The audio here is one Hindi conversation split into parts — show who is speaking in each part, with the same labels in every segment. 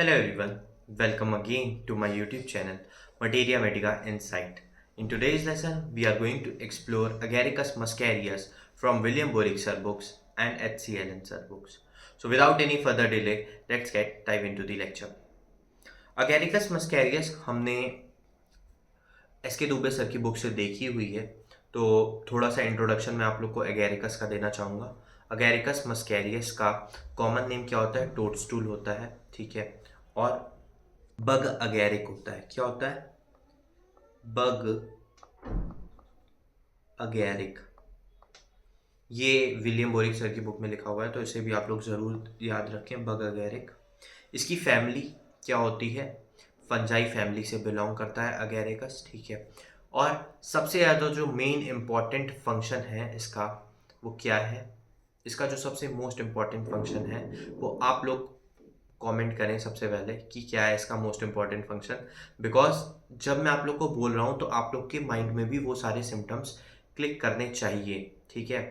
Speaker 1: Hello everyone, welcome again to my YouTube channel Materia Medica Insight. In today's lesson, we are going to explore Agaricus muscarius from William Borick Sir books and H.C. Allen Sir books. So without any further delay, let's get dive into the lecture. Agaricus muscarius हमने एस के दुबे सर की बुक से देखी हुई है, तो थोड़ा सा इंट्रोडक्शन मैं आप लोग को एगेरिकस का देना चाहूँगा। अगेरिकस मस्कैरियस का कॉमन नेम क्या होता है? टोडस्टूल होता है, ठीक है। और बग अगेरिक होता है। क्या होता है? बग अगेरिक। ये विलियम बोरिक सर की बुक में लिखा हुआ है, तो इसे भी आप लोग ज़रूर याद रखें, बग अगेरिक। इसकी फैमिली क्या होती है? फंजाई फैमिली से बिलोंग करता है अगेरिकस, ठीक है। और सबसे ज़्यादा जो मेन इम्पॉर्टेंट फंक्शन है इसका, वो क्या है? इसका जो सबसे मोस्ट इम्पॉर्टेंट फंक्शन है वो आप लोग कमेंट करें सबसे पहले कि क्या है इसका मोस्ट इम्पॉर्टेंट फंक्शन। बिकॉज जब मैं आप लोग को बोल रहा हूँ तो आप लोग के माइंड में भी वो सारे सिम्टम्स क्लिक करने चाहिए, ठीक है।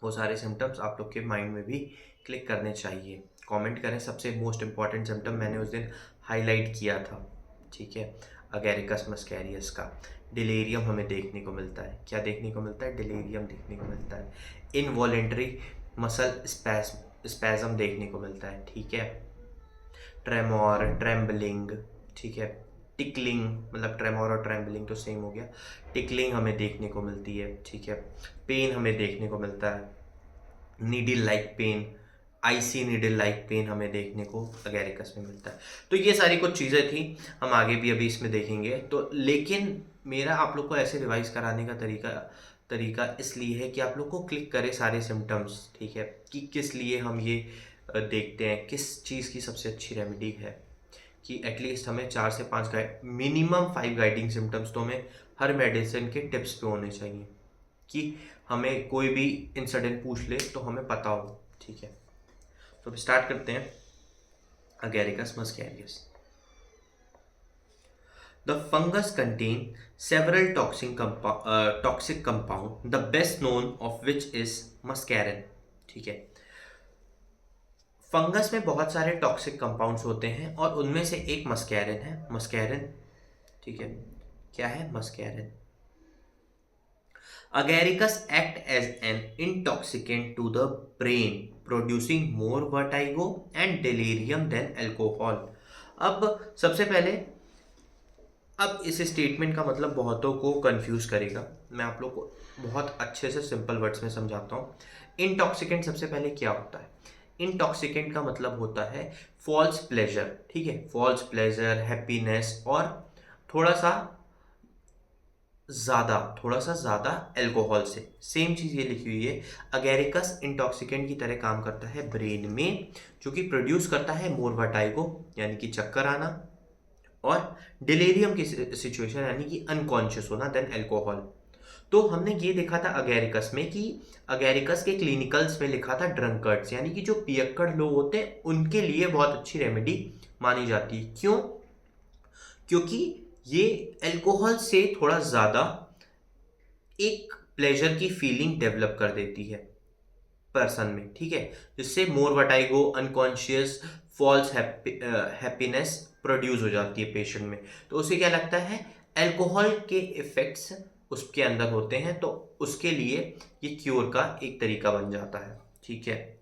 Speaker 1: वो सारे सिम्टम्स आप लोग के माइंड में भी क्लिक करने चाहिए। कमेंट करें सबसे मोस्ट इम्पॉर्टेंट सिम्टम, मैंने उस दिन हाईलाइट किया था, ठीक है। अगेरिकस मस्कैरियस का डिलेरियम हमें देखने को मिलता है। क्या देखने को मिलता है? डिलेरियम देखने को मिलता है। इनवॉलेंट्री मसल स्पैज़म देखने को मिलता है, ठीक है। ट्रेमोर, ट्रेम्बलिंग, ठीक है। टिकलिंग, मतलब ट्रेमोर और ट्रेम्बलिंग तो सेम हो गया। टिकलिंग हमें देखने को मिलती है, ठीक है। पेन हमें देखने को मिलता है, needle like pain, icy needle like pain हमें देखने को अगेरिकस में मिलता है। तो ये सारी कुछ चीज़ें थी, हम आगे भी अभी इसमें देखेंगे। तो लेकिन मेरा आप लोग को ऐसे रिवाइज कराने का तरीका तरीका इसलिए है कि आप लोग को क्लिक करे सारे सिम्टम्स, ठीक है, कि किस लिए हम ये देखते हैं, किस चीज़ की सबसे अच्छी रेमेडी है। कि एटलीस्ट हमें 4 से 5 गाइड, मिनिमम 5 गाइडिंग सिम्टम्स तो हमें हर मेडिसिन के टिप्स पे होने चाहिए, कि हमें कोई भी इंसिडेंट पूछ ले तो हमें पता हो, ठीक है। तो स्टार्ट करते हैं। Agaricus muscarius. The fungus contain several toxic compound, the best known of which is muscarin, ठीक है। फंगस में बहुत सारे टॉक्सिक कंपाउंड्स होते हैं और उनमें से एक मस्कैरिन है। मस्कैरिन, ठीक है। क्या है? मस्कैरिन। Agaricus act as an intoxicant to the brain, producing more vertigo and delirium than alcohol. अब सबसे पहले, अब इस स्टेटमेंट का मतलब बहुतों को कंफ्यूज करेगा, मैं आप लोग को बहुत अच्छे से सिंपल वर्ड्स में समझाता हूँ। इंटॉक्सिकेंट सबसे पहले क्या होता है? इंटॉक्सिकेंट का मतलब होता है फॉल्स प्लेजर, ठीक है। फॉल्स प्लेजर, हैप्पीनेस और थोड़ा सा ज़्यादा अल्कोहल से। सेम चीज़ ये लिखी हुई है। अगेरिकस इंटॉक्सिकेंट की तरह काम करता है ब्रेन में, जो कि प्रोड्यूस करता है मोर वर्टाइगो, यानी कि चक्कर आना, और डिलेरियम की सिचुएशन, यानी कि अनकॉन्शियस होना, देन अल्कोहल। तो हमने ये देखा था अगेरिकस में कि अगेरिकस के क्लिनिकल्स में लिखा था ड्रंकर्ड्स, यानी कि जो पियक्कड़ लोग होते हैं उनके लिए बहुत अच्छी रेमेडी मानी जाती है। क्यों? क्योंकि ये अल्कोहल से थोड़ा ज़्यादा एक प्लेजर की फीलिंग डेवलप कर देती है पर्सन में, ठीक है, जिससे more vertigo, unconscious, false happiness produce हो जाती है पेशेंट में। तो उसे क्या लगता है? अल्कोहल के इफेक्ट्स उसके अंदर होते हैं, तो उसके लिए ये क्योर का एक तरीका बन जाता है, ठीक है।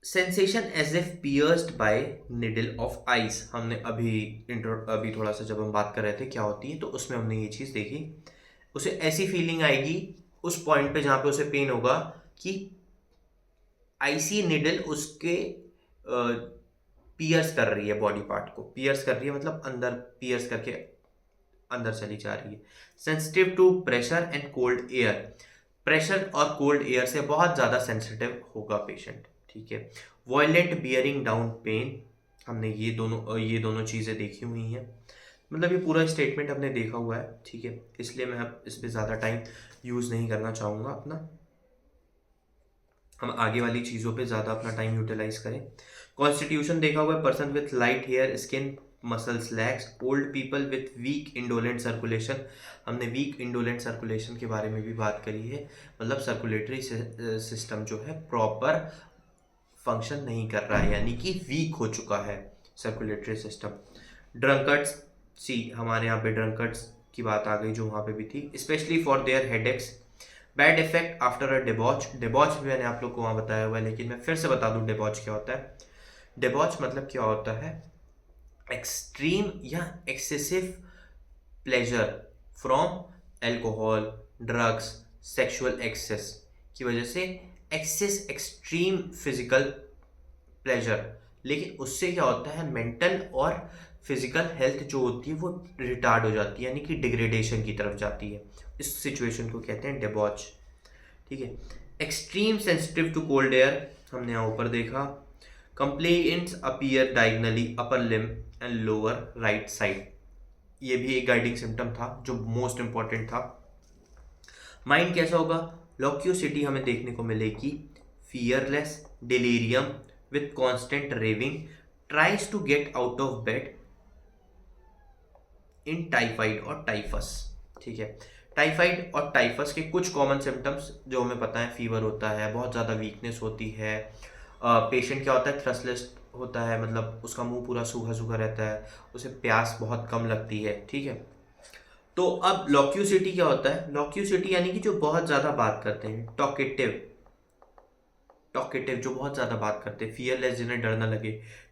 Speaker 1: Sensation as if pierced by needle of ice, हमने अभी थोड़ा सा जब हम बात कर रहे थे क्या होती है, तो उसमें हमने ये चीज़ देखी। उसे ऐसी फीलिंग आएगी उस पॉइंट पे जहाँ पे उसे पेन होगा कि आईसी निडल उसके पियर्स कर रही है, बॉडी पार्ट को पियर्स कर रही है, मतलब अंदर पियर्स करके अंदर चली जा रही है। Sensitive to pressure and cold air, pressure और कोल्ड एयर से बहुत ज़्यादा सेंसिटिव होगा पेशेंट, ठीक है। वॉयलेंट बियरिंग डाउन पेन, हमने ये दोनों चीज़ें देखी हुई हैं, मतलब ये पूरा स्टेटमेंट हमने देखा हुआ है, ठीक है। इसलिए मैं अब इस पर ज़्यादा टाइम यूज़ नहीं करना चाहूँगा अपना, हम आगे वाली चीज़ों पे ज़्यादा अपना टाइम यूटिलाइज करें। कॉन्स्टिट्यूशन देखा हुआ है, person with light hair, skin, muscles lax, old people with weak indolent circulation, हमने वीक इंडोलेंट सर्कुलेशन के बारे में भी बात करी है, मतलब सर्कुलेटरी सिस्टम जो है प्रॉपर फंक्शन नहीं कर रहा है, यानी कि वीक हो चुका है सर्कुलेटरी सिस्टम। ड्रंकर्ड्स, सी हमारे यहाँ पे ड्रंकर्ड्स की बात आ गई जो वहाँ पे भी थी, specially for their headaches, bad effect after a डिबॉच। डिबॉच भी मैंने आप लोग को वहाँ बताया हुआ है, लेकिन मैं फिर से बता दूँ डिबॉच क्या होता है। डिबॉच मतलब क्या होता है, एक्सट्रीम या excessive pleasure from alcohol, drugs, sexual excess की वजह से, एक्सेस एक्सट्रीम फिजिकल प्लेजर। लेकिन उससे क्या होता है, मेंटल और फिजिकल हेल्थ जो होती है वो रिटार्ड हो जाती है, यानी कि डिग्रेडेशन की तरफ जाती है। इस सिचुएशन को कहते हैं डिबॉच। ठीक है। Extreme sensitive to cold air, हमने यहाँ ऊपर देखा। Complaints appear diagonally upper limb and lower right side, ये भी एक गाइडिंग सिम्टम था जो मोस्ट इंपॉर्टेंट था। माइंड कैसा होगा, लॉक्यूसिटी हमें देखने को मिलेगी, fearless, delirium with constant raving, tries to get out of bed in typhoid और टाइफस। ठीक है। टाइफाइड और टाइफस के कुछ कॉमन सिम्टम्स जो हमें पता है, फीवर होता है, बहुत ज़्यादा वीकनेस होती है, पेशेंट क्या होता है, थ्रसलेस होता है, मतलब उसका मुंह पूरा सूखा सूखा रहता है, उसे प्यास बहुत कम लगती है। ठीक है। तो अब लॉक्यूसिटी क्या होता है, लॉक्यूसिटी यानी कि जो बहुत ज़्यादा बात करते हैं, टॉकेटिव, टॉकेटिव जो बहुत ज़्यादा बात करते हैं, फियरलेस जिन्हें डर ना लगे,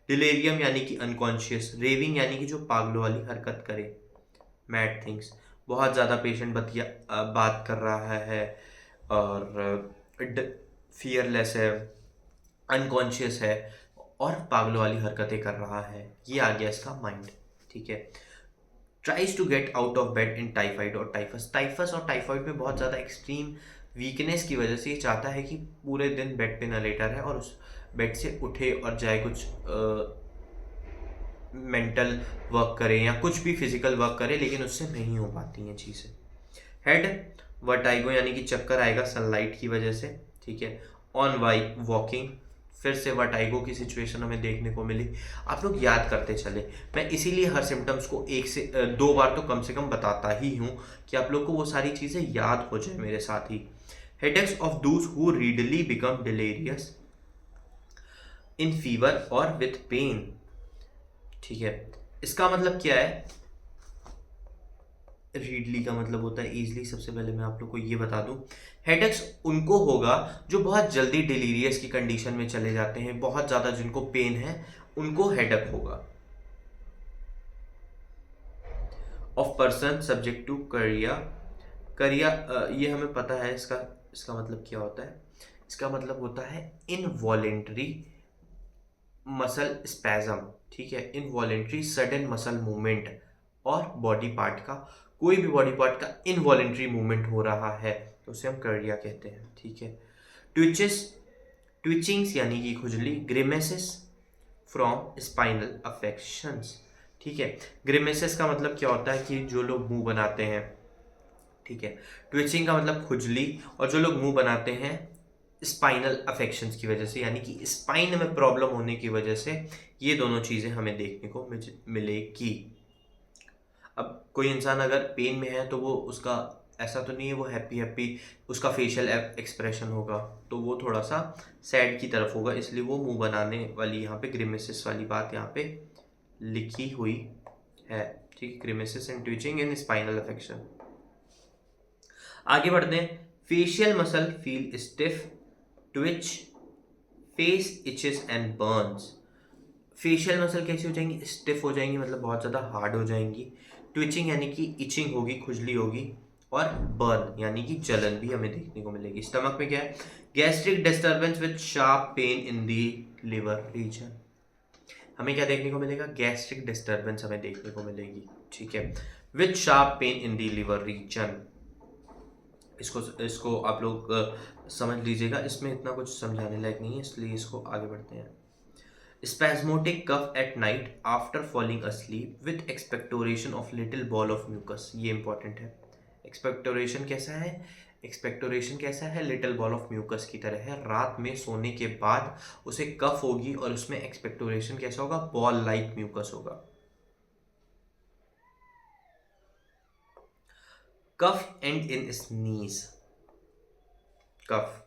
Speaker 1: डिलेरियम यानी कि अनकॉन्शियस, रेविंग यानी कि जो पागलों वाली हरकत करे, मैड थिंग्स, बहुत ज़्यादा पेशेंट बात कर रहा है, और फियरलेस है, अनकॉन्शियस है, और पागलों वाली हरकतें कर रहा है, ये आ गया इसका माइंड। ठीक है। Tries to get out of bed in typhoid और टाइफस, टाइफस और टाइफाइड में बहुत ज़्यादा एक्सट्रीम वीकनेस की वजह से ये चाहता है कि पूरे दिन बेड पे ना लेटा रहे और उस बेड से उठे और जाए, कुछ मेंटल वर्क करे या कुछ भी फिजिकल वर्क करे, लेकिन उससे नहीं हो पाती हैं चीज़ें। हेड वर्टाइगो यानी कि चक्कर आएगा सनलाइट की वजह से। ठीक है। ऑन वाई वॉकिंग, फिर से वर्टाइगो की सिचुएशन हमें देखने को मिली। आप लोग याद करते चले, मैं इसीलिए हर सिम्टम्स को एक से दो बार तो कम से कम बताता ही हूँ कि आप लोग को वो सारी चीज़ें याद हो जाए मेरे साथ ही। Headaches of those who readily become delirious in fever और विथ पेन। ठीक है। इसका मतलब क्या है, रीडली का मतलब होता है इजीली। सबसे पहले मैं आप लोग को ये बता दूं, हेडेक्स उनको होगा जो बहुत जल्दी डिलीरियस की कंडीशन में चले जाते हैं, बहुत ज़्यादा जिनको पेन है उनको हेडेक होगा। ऑफ पर्सन सब्जेक्ट टू करिया, करिया ये हमें पता है, इसका इसका मतलब क्या होता है, इसका मतलब होता है इनवॉलेंट्री मसल स्पैज्म। ठीक है। इनवॉलेंट्री सडन मसल मूवमेंट, और बॉडी पार्ट का, कोई भी बॉडी पार्ट का इनवॉलेंट्री मूवमेंट हो रहा है तो उसे हम कर्डिया कहते हैं। ठीक है। ट्विचेस, ट्विचिंग्स यानी कि खुजली, ग्रिमेसेस फ्रॉम स्पाइनल अफेक्शंस। ठीक है। ग्रिमेसेस का मतलब क्या होता है कि जो लोग मुंह बनाते हैं। ठीक है। ट्विचिंग का मतलब खुजली, और जो लोग मुंह बनाते हैं स्पाइनल अफेक्शंस की वजह से, यानी कि स्पाइन में प्रॉब्लम होने की वजह से, ये दोनों चीज़ें हमें देखने को मिलेगी। अब कोई इंसान अगर पेन में है तो वो उसका ऐसा तो नहीं है वो हैप्पी हैप्पी उसका फेशियल एक्सप्रेशन होगा, तो वो थोड़ा सा सैड की तरफ होगा, इसलिए वो मुंह बनाने वाली यहाँ पे ग्रिमेसिस वाली बात यहाँ पे लिखी हुई है। ठीक है। Grimaces and twitching in spinal affection. आगे बढ़ते हैं। Facial muscle feel stiff, twitch, face itches and burns. Facial muscle कैसी हो जाएंगी, स्टिफ हो जाएंगी, मतलब बहुत ज़्यादा हार्ड हो जाएंगी। ट्विचिंग यानी कि इचिंग होगी, खुजली होगी, और बर्न यानी कि जलन भी हमें देखने को मिलेगी। स्टमक में क्या है, gastric disturbance with sharp pain in the liver region. हमें क्या देखने को मिलेगा, गैस्ट्रिक डिस्टर्बेंस हमें देखने को मिलेगी। ठीक है। With sharp pain in the liver region. इसको इसको आप लोग समझ लीजिएगा, इसमें इतना कुछ समझाने लायक नहीं है, इसलिए इसको आगे बढ़ते हैं। Spasmodic cough at night after falling asleep with expectoration of little ball of mucus, ये इंपॉर्टेंट है। एक्सपेक्टोरेशन कैसा है, एक्सपेक्टोरेशन कैसा है, लिटिल बॉल ऑफ म्यूकस की तरह है। रात में सोने के बाद उसे कफ होगी और उसमें एक्सपेक्टोरेशन कैसा होगा, बॉल लाइक म्यूकस होगा। Cough and in sneeze, cough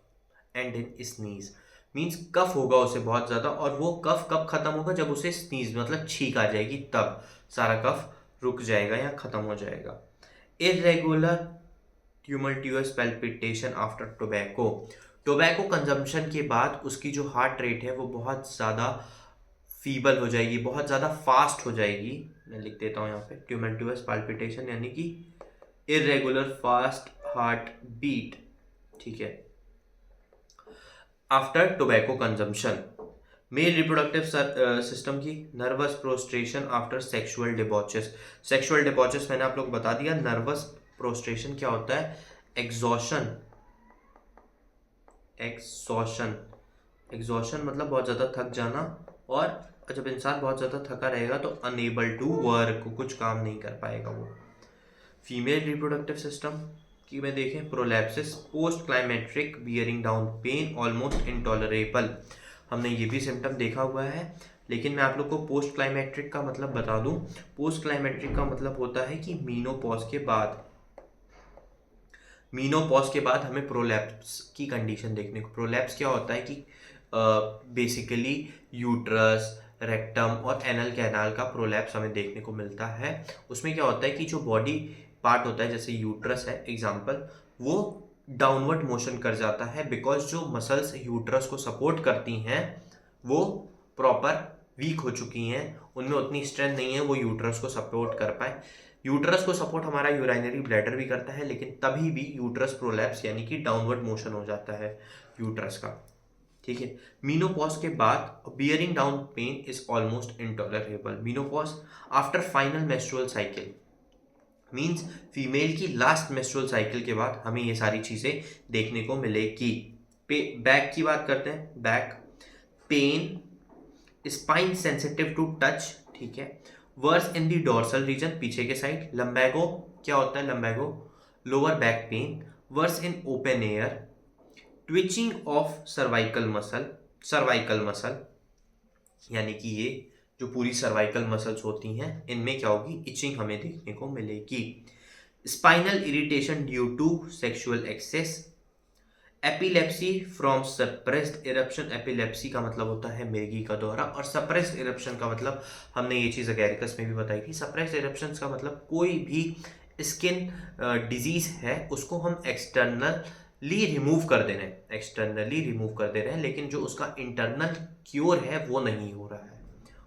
Speaker 1: and in sneeze, means cough होगा उसे बहुत ज़्यादा, और वो कफ कब खत्म होगा, जब उसे स्नीज मतलब छींक आ जाएगी, तब सारा कफ रुक जाएगा या खत्म हो जाएगा। Irregular tumultuous palpitation after tobacco, tobacco consumption के बाद उसकी जो हार्ट रेट है वो बहुत ज़्यादा फीबल हो जाएगी, बहुत ज़्यादा फास्ट हो जाएगी। मैं लिख देता हूँ यहाँ पे, ट्यूमल्टियस पैल्पिटेशन यानी कि इरेगुलर फास्ट हार्ट बीट, ठीक है, after tobacco consumption. Male reproductive system की nervous prostration after sexual debauches, sexual debauches मैंने आप लोग बता दिया। नर्वस प्रोस्ट्रेशन क्या होता है, एग्जॉशन, एग्जॉशन मतलब बहुत ज़्यादा थक जाना, और जब इंसान बहुत ज़्यादा थका रहेगा तो अनेबल टू वर्क, कुछ काम नहीं कर पाएगा वो। फीमेल रिप्रोडक्टिव सिस्टम की में देखें, prolapsus, post climacteric bearing down pain almost intolerable, हमने ये भी सिम्टम देखा हुआ है। लेकिन मैं आप लोग को पोस्ट क्लाइमेट्रिक का मतलब बता दूं। पोस्ट क्लाइमेट्रिक का मतलब होता है कि मीनोपॉज के बाद हमें प्रोलैप्स की कंडीशन देखने को, प्रोलैप्स क्या होता है कि बेसिकली यूट्रस, रेक्टम और एनल कैनाल का प्रोलैप्स हमें देखने को मिलता है। उसमें क्या होता है कि जो बॉडी पार्ट होता है, जैसे यूट्रस है एग्जाम्पल, वो डाउनवर्ड मोशन कर जाता है, बिकॉज जो मसल्स यूट्रस को सपोर्ट करती हैं वो प्रॉपर वीक हो चुकी हैं, उनमें उतनी स्ट्रेंथ नहीं है वो यूट्रस को सपोर्ट कर पाए। यूट्रस को सपोर्ट हमारा यूराइनरी ब्लैडर भी करता है, लेकिन तभी भी यूट्रस प्रोलैप्स यानी कि डाउनवर्ड मोशन हो जाता है यूट्रस का, ठीक है। मीनोपॉज के बाद bearing down pain is almost intolerable. Menopause after final menstrual cycle, means female की लास्ट मेंस्ट्रुअल साइकिल के बाद हमें ये सारी चीजें देखने को मिलेगी। बैक की बात करते हैं, back pain, spine sensitive to touch, ठीक है, worse in the dorsal region, पीछे के साइड। लंबैगो क्या होता है, lumbago lower back pain, worse in open air, twitching of cervical muscle, यानी कि ये जो पूरी सर्वाइकल मसल्स होती हैं इनमें क्या होगी, इचिंग हमें देखने को मिलेगी। Spinal irritation due to sexual excess, epilepsy from suppressed eruption, epilepsy का मतलब होता है मिर्गी का दौरा, और सप्रेस्ड इरप्शन का मतलब हमने ये चीज़ अगैरिकस में भी बताई थी। सप्रेस्ड इरप्शन का मतलब कोई भी स्किन डिजीज है उसको हम एक्सटर्नली रिमूव कर दे रहे हैं, लेकिन जो उसका इंटरनल क्योर है वो नहीं हो रहा है,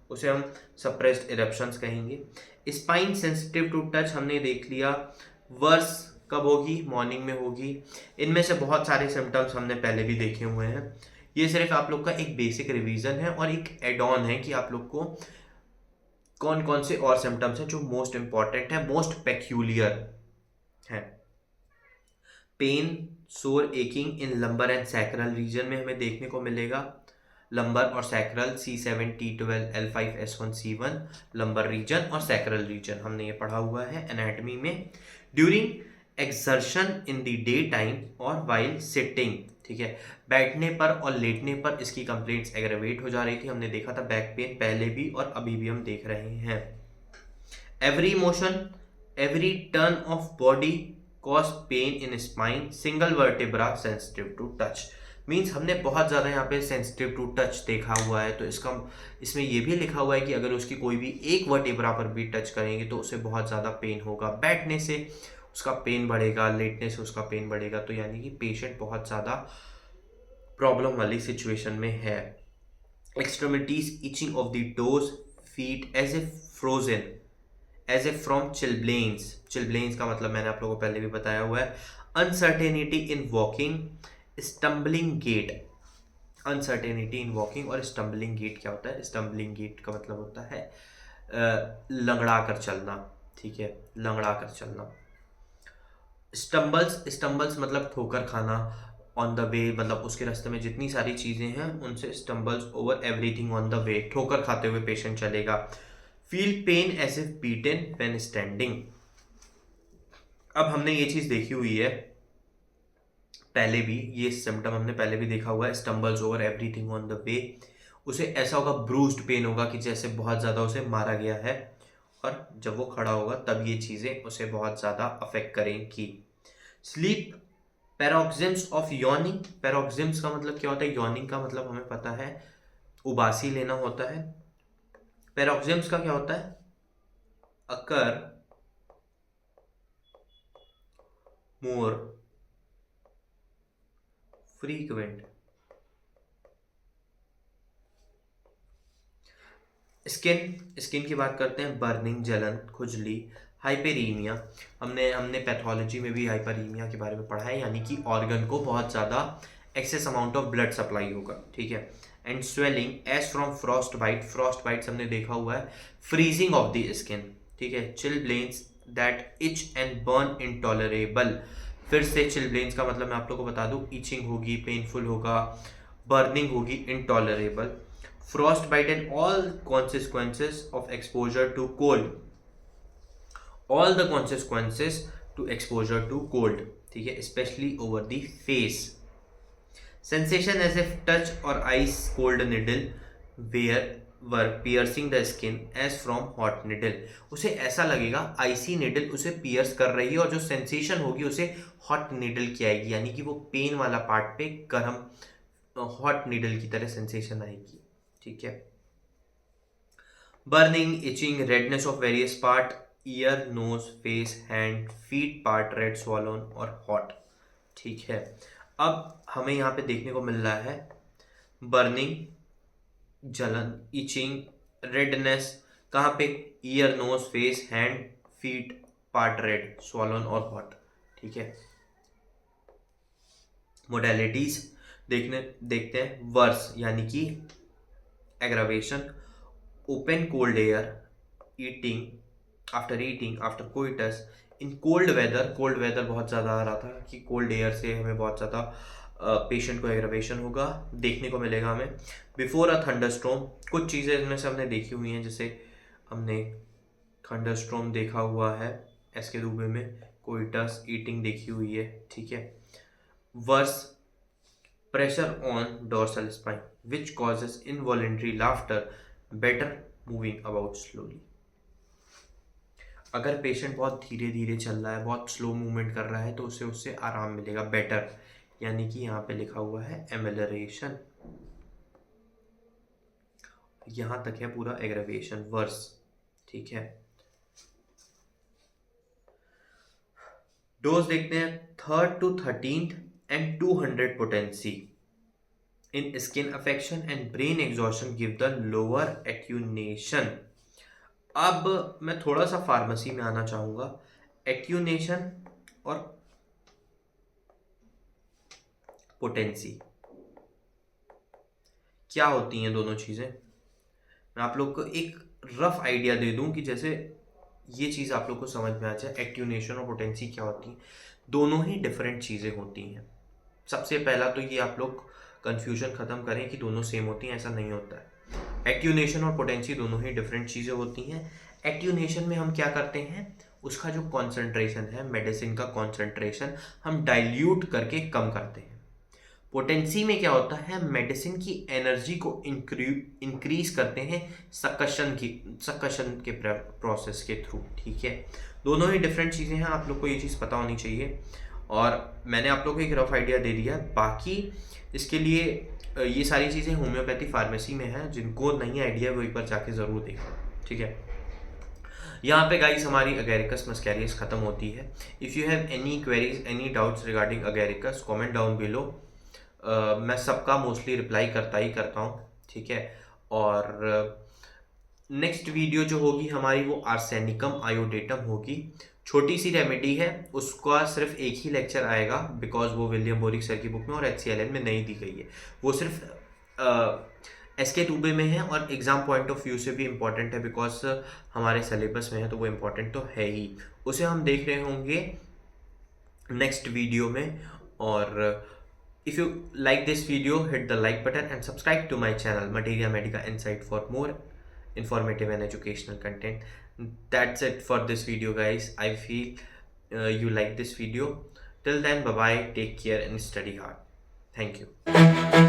Speaker 1: उसे हम सप्रेस्ड इरप्शंस कहेंगे। स्पाइन सेंसिटिव टू टच हमने देख लिया, वर्स कब होगी, मॉर्निंग में होगी। इनमें से बहुत सारे सिम्टम्स हमने पहले भी देखे हुए हैं, ये सिर्फ आप लोग का एक बेसिक रिवीजन है और एक एड ऑन है कि आप लोग को कौन कौन से और सिम्टम्स हैं जो मोस्ट इंपॉर्टेंट है, मोस्ट पेक्यूलियर है। Pain, sore, aching in lumbar and sacral region में हमें देखने को मिलेगा। लंबर और sacral, C7, T12, L5, S1, C1, lumbar region और सैक्रल रीजन हमने ये पढ़ा हुआ है एनाटॉमी में। During exertion in the day time और वाइल सिटिंग, ठीक है, बैठने पर और लेटने पर इसकी कंप्लेंट्स एग्रेवेट हो जा रही थी, हमने देखा था बैक पेन पहले भी और अभी भी हम देख रहे हैं। Every motion, every turn of body cause pain in spine, single vertebra sensitive to touch, means हमने बहुत ज़्यादा यहाँ पे सेंसिटिव टू टच देखा हुआ है, तो इसमें ये भी लिखा हुआ है कि अगर उसकी कोई भी एक वर्टेब्रा पर भी टच करेंगे तो उसे बहुत ज़्यादा पेन होगा, बैठने से उसका पेन बढ़ेगा, लेटने से उसका पेन बढ़ेगा, तो यानी कि पेशेंट बहुत ज़्यादा प्रॉब्लम वाली सिचुएशन में है। Extremities itching of the toes, feet as a frozen, as a from chilblains, chilblains का मतलब मैंने आप लोगों को पहले भी बताया हुआ है। Uncertainty in walking, stumbling gait, uncertainty in walking और स्टम्बलिंग गेट क्या होता है, स्टम्बलिंग गेट का मतलब होता है लंगड़ा कर चलना, ठीक है, लंगड़ा कर चलना। स्टम्बल्स मतलब ठोकर खाना, ऑन द वे मतलब उसके रास्ते में जितनी सारी चीज़ें हैं उनसे stumbles over everything on the way, ठोकर खाते हुए पेशेंट चलेगा। Feel pain as if beaten when standing, अब हमने ये चीज़ देखी हुई है पहले भी, ये सिम्टम हमने पहले भी देखा हुआ है, stumbles over everything on the वे, उसे ऐसा होगा ब्रूस्ड पेन होगा कि जैसे बहुत ज़्यादा उसे मारा गया है, और जब वो खड़ा होगा तब ये चीज़ें उसे बहुत ज़्यादा अफेक्ट करेंगी। स्लीप पैरोक्सिम्स ऑफ यॉर्निंग, पैरोक्सिम्स का मतलब क्या होता है, यॉर्निंग का मतलब हमें पता है उबासी लेना होता है। पैरोक्सिम्स का क्या होता है, अकर मोर फ्रीक्वेंट। स्किन की बात करते हैं, बर्निंग जलन, खुजली, हाइपेरीमिया। हमने हमने पैथोलॉजी में भी हाइपरीमिया के बारे में पढ़ा है, यानी कि ऑर्गन को बहुत ज़्यादा excess amount of blood supply होगा, ठीक है। And swelling as from frostbite, frostbites हमने देखा हुआ है, फ्रीजिंग ऑफ द स्किन, ठीक है। Chilblains that each and burn intolerable, फिर से चिलब्लेन्स का मतलब मैं आप लोगों को बता दूं, इचिंग होगी, पेनफुल होगा, बर्निंग होगी, intolerable. Frostbite and all consequences of exposure to cold, all the consequences to exposure to cold, ठीक है, especially over the face. Sensation as if touch or ice cold needle were piercing the skin as from hot needle. उसे ऐसा लगेगा आईसी निडल उसे पियर्स कर रही है, और जो सेंसेशन होगी उसे हॉट निडल की आएगी, यानी कि वो पेन वाला पार्ट पे गर्म हॉट निडल की तरह सेंसेशन आएगी, ठीक है। Burning, itching, redness of various part, ear, nose, face, hand, feet part red, swollen और हॉट, ठीक है। अब हमें यहाँ पे देखने को मिल रहा है बर्निंग, जलन, इचिंग, रेडनेस, कहाँ पे, ear, nose, face, hand, feet part red, swollen और हॉट, ठीक है। मोडेलिटीज देखते हैं। वर्स यानी कि aggravation, open cold air, after eating, after coitus, in cold weather, cold weather बहुत ज़्यादा आ रहा था कि कोल्ड एयर से हमें बहुत ज़्यादा पेशेंट को एग्रावेशन होगा, देखने को मिलेगा हमें। बिफोर अ थंडरस्टॉर्म, कुछ चीज़ें इनमें से हमने देखी हुई हैं, जैसे हमने थंडरस्टॉर्म देखा हुआ है एसके दुबे में, कोइटस, ईटिंग देखी हुई है, ठीक है। Worse, pressure on dorsal spine which causes involuntary laughter, better moving about slowly. अगर पेशेंट बहुत धीरे धीरे चल रहा है, बहुत स्लो मूवमेंट कर रहा है, तो उसे उससे आराम मिलेगा, बेटर, यानी कि यहाँ पे लिखा हुआ है एमेलरेशन, यहाँ तक है पूरा एग्रावेशन, वर्स, ठीक है। डोज देखते हैं, 3rd to 13th and 200 potency in skin affection and brain exhaustion give the lower attenuation. अब मैं थोड़ा सा फार्मेसी में आना चाहूंगा। एट्यूनेशन और पोटेंसी क्या होती हैं दोनों चीजें, मैं आप लोग को एक रफ आइडिया दे दूं कि जैसे ये चीज आप लोग को समझ में आ जाए। एट्यूनेशन और पोटेंसी क्या होती है, दोनों ही डिफरेंट चीजें होती हैं। सबसे पहला तो ये आप लोग कंफ्यूजन खत्म करें कि दोनों सेम होती हैं, ऐसा नहीं होता है। एट्यूनेशन और पोटेंसी दोनों ही डिफरेंट चीज़ें होती हैं। एट्यूनेशन में हम क्या करते हैं, उसका जो कॉन्सेंट्रेशन है, मेडिसिन का कॉन्सेंट्रेशन हम डाइल्यूट करके कम करते हैं। पोटेंसी में क्या होता है, मेडिसिन की एनर्जी को इंक्रीज करते हैं सकशन के प्रोसेस के थ्रू, ठीक है। दोनों ही डिफरेंट चीज़ें हैं, आप लोग को ये चीज़ पता होनी चाहिए, और मैंने आप लोग को एक रफ आइडिया दे दिया है। बाकी इसके लिए ये सारी चीज़ें होम्योपैथी फार्मेसी में हैं, जिनको नहीं आइडिया वो एक बार जाके ज़रूर देखो, ठीक है। यहाँ पे गाइस हमारी अगेरिकस मस्कैरियस ख़त्म होती है। If you have any queries, any doubts regarding Agaricus, comment down below. मैं सबका मोस्टली रिप्लाई करता ही करता हूँ, ठीक है। और नेक्स्ट वीडियो जो होगी हमारी वो आर्सेनिकम आयोडेटम होगी, छोटी सी रेमेडी है, उसका सिर्फ एक ही लेक्चर आएगा, बिकॉज वो विलियम बोरिक सर की बुक में और HCLN में नहीं दी गई है। वो सिर्फ SK टूबे में है, और एग्ज़ाम पॉइंट ऑफ व्यू से भी इम्पॉर्टेंट है, बिकॉज हमारे सिलेबस में है, तो वो इम्पॉर्टेंट तो है ही। उसे हम देख रहे होंगे नेक्स्ट वीडियो में। और if you like this video, hit the like button and subscribe to my channel Materia Medica Insight for more informative and educational content. That's it for this video, guys. I feel you like this video. Till then, bye bye, take care and study hard. Thank you.